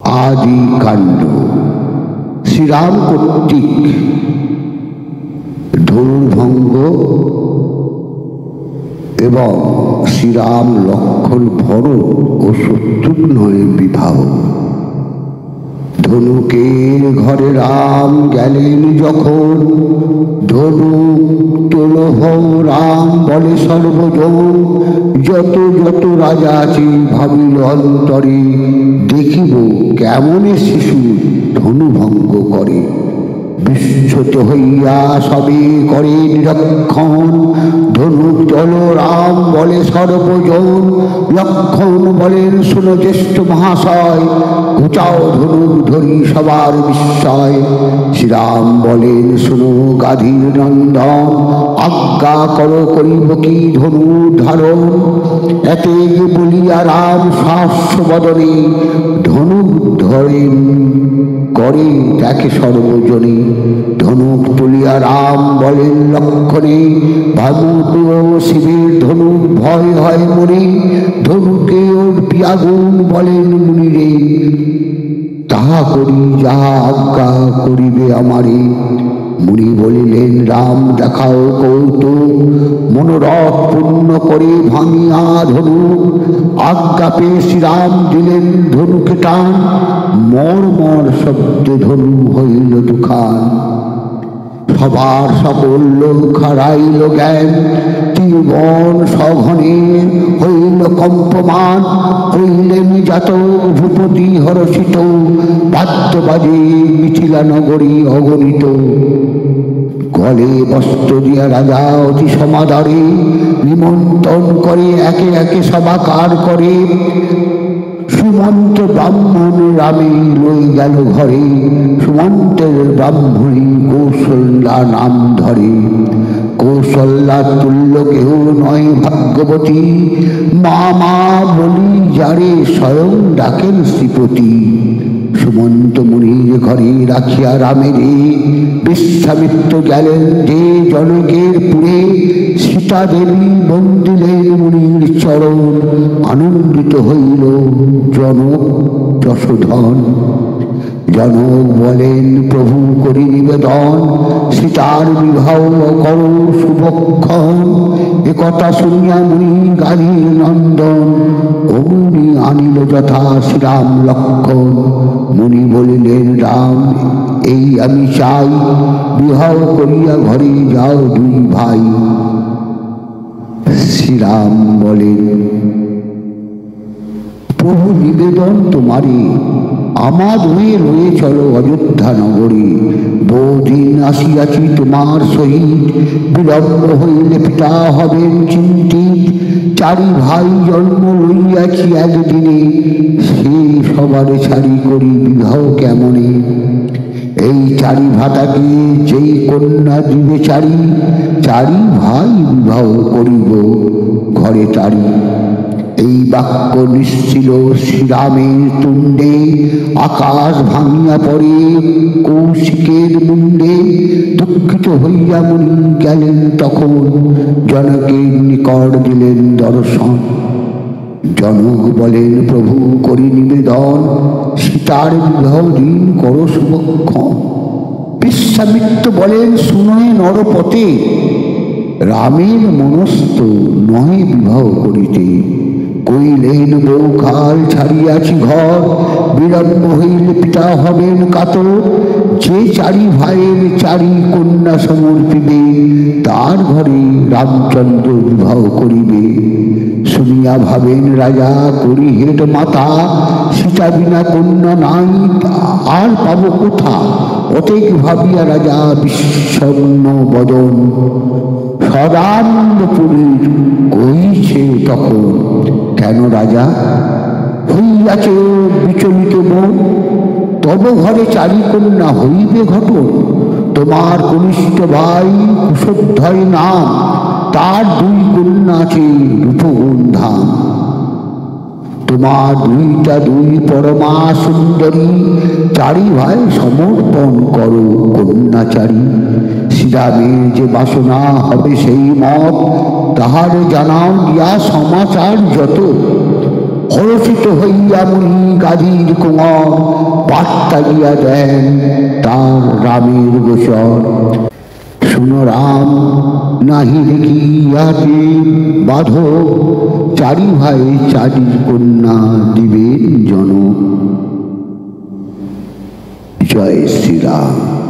আদি কাণ্ড। শ্রীরাম কর্তৃক ধনুর্ভঙ্গ এবং শ্রীরাম লক্ষ্মণ ভরত ও শত্রুঘ্নের বিবাহ। ধনুকের ঘরে রাম গেলেন যখন, ধনুক তোলহ রাম বলে সর্বজন। যত যত রাজা আছে ভাবিল অন্তরে, দেখিব কেমনে শিশু ধনুভঙ্গ করে। বিশ্বত হইয়া সবে করে নিরক্ষণ, ধনুক তোল রাম বলে সর্বজন। লক্ষণ বলেন শুনো জ্যেষ্ঠ মহাশয়, ঘুচাও ধনুক ধরি সবার বিস্ময়। শ্রীরাম বলেন শুনো গাধীর নন্দন, আজ্ঞা করো করিব কি ধনু ধারণ। এতে বলিয়া রাম সহস্র বদনে, ধনুক ধরেন করে তাকে সর্বজনে। ধনুক তুলিয়া রাম বলেন লক্ষণে, ভাবুপ্রিয় শিবের ধনুক ভয় হয় মনে। ধনুকে ওর পিয়াগুন বলেন মুনিরে, তাহা করি যাহা আজ্ঞা করিবে আমারে। মুনি বলিলেন রাম দেখাও কৌতুক, মনোরথ পূর্ণ করে ভাঙিয়া ধনুক। আজ্ঞা পেয়ে শ্রীরাম দিলেন ধনুকে টান, মর মর শব্দে ধনু হইল দুখান। সবার সকল লোক হারাইল জ্ঞান, ত্রিভুবন সঘনে হইল কম্পমান। হইলেন জাত ভূপতি হরষিত, বাদ্য বাজে মিথিলা নগরী অগণিত। গলে বস্ত্র দিয়া রাজা অতি সমাদরে, নিমন্ত্রণ করে একে একে সভাকার করে। সুমন্ত ব্রাহ্মণ রামে লই গেল ঘরে, সুমন্তের ব্রাহ্মণী কৌশল্যা নাম ধরে। কৌশল্যা তুল্য কেহ নয় ভাগ্যবতী, মা মা বলি যারে স্বয়ং ডাকেন শ্রীপতি। সুমন্ত মুনির ঘরে রাখিয়া রামেরে, বিশ্বামিত্র গেলেন যে জনকের পুরে। সীতা দেবী বন্দিলেন মুনির চরণ, আনন্দিত হইল জনক যশোধন। জনক বলেন প্রভু করি নিবেদন, সীতার বিবাহ করো শুভক্ষণ। একথা শুনিয়া মুনি গাধীর নন্দন, অমনি আনিল যথা শ্রীরাম লক্ষণ। মুনি বলিলেন রাম এই আমি চাই, বিবাহ করিয়া ঘরে যাও দুই ভাই। শ্রীরাম বলেন প্রভু নিবেদন তোমারে, আমার হয়ে রয়ে চলো অযোধ্যা নগরী। বহুদিন আসিয়াছি তোমার সহিত, বিলম্ব হইলে পিতা হবেন চিন্তিত। চারি ভাই জন্ম লইয়াছি একদিনে, সে সবারে ছাড়ি করি বিবাহ কেমনে। এই চারি ভাতাকে যেই কন্যা দিবে চারি, চারি ভাই বিবাহ করিব ঘরে তারি। এই বাক্য নিশ্চিল শ্রীরামের তুণ্ডে, আকাশ ভাঙিয়া পড়ে কৌশিকের মুণ্ডে। দুঃখিত হইয়া মুনি গেলেন তখন, জনকের নিকট দিলেন দর্শন। জনক বলেন প্রভু করি নিবেদন, সীতার বিবাহ দিন করো শুভক্ষণ। বিশ্বামিত্র বলেন শুনয়ে নরপতে, রামের মনস্থ নহে বিবাহ করিতে। কইলেন বৌখাল ছাড়িয়াছি ঘর, বিলম্ব হইলে পিতা হবেন কাতর। যে চারি ভাইয়ের চারি কন্যা সমর্পিবে, তার ঘরে রামচন্দ্র বিবাহ করিবে। শুনিয়া ভাবেন রাজা করি হেট মাতা, সীতা বিনা কন্যা নাই আর পাব কোথা। অতেক ভাবিয়া রাজা বিষণ্ণ বদন, সদানন্দপুরীর কইছে তখন। কেন রাজা হইয়াছে বিচলিত মন, তব ঘরে চারি কন্যা হইবে ঘটন। তোমার কনিষ্ঠ ভাই কুশধ্বয় নাম, তার দুই কন্যা আছে রূপগন্ধাম। তোমার দুইটা দুই পরমা সুন্দরী, চারি ভাই সমর্পণ করো কন্যাচারী। শ্রীরামের যে বাসনা হবে সেই মত, তাহার জানাও দিয়া সমাচার যত। হরষিত হইয়া মুনি গাধীর কোমর বার্তা দিয়া দেন তার রামের গোচর। শুনো রাম, নাহি দেখিয়াতে বাধক, চারি ভাই চারির কন্যা দিবেন জনক। জয় শ্রীরাম।